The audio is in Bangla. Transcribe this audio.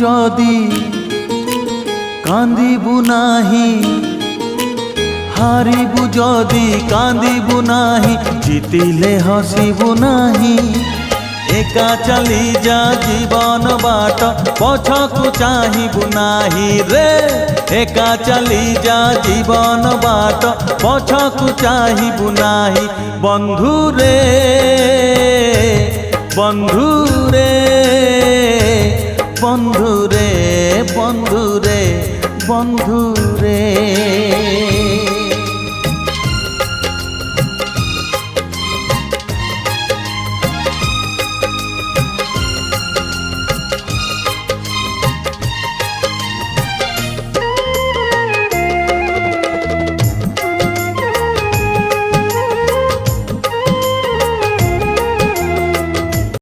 যদি কান্দিবু নাহি, হারিবু যদি কান্দিবু নাহি, জিতিলে হসিবু নাহি। একা চালি যা জীবন বাট, পছকু চাহিবু নাহি রে। একা চালি যা জীবন বাট, পছকু চাহিবু নাহি। বন্ধু রে বন্ধু রে বন্ধু রে বন্ধু রে বন্ধু রে।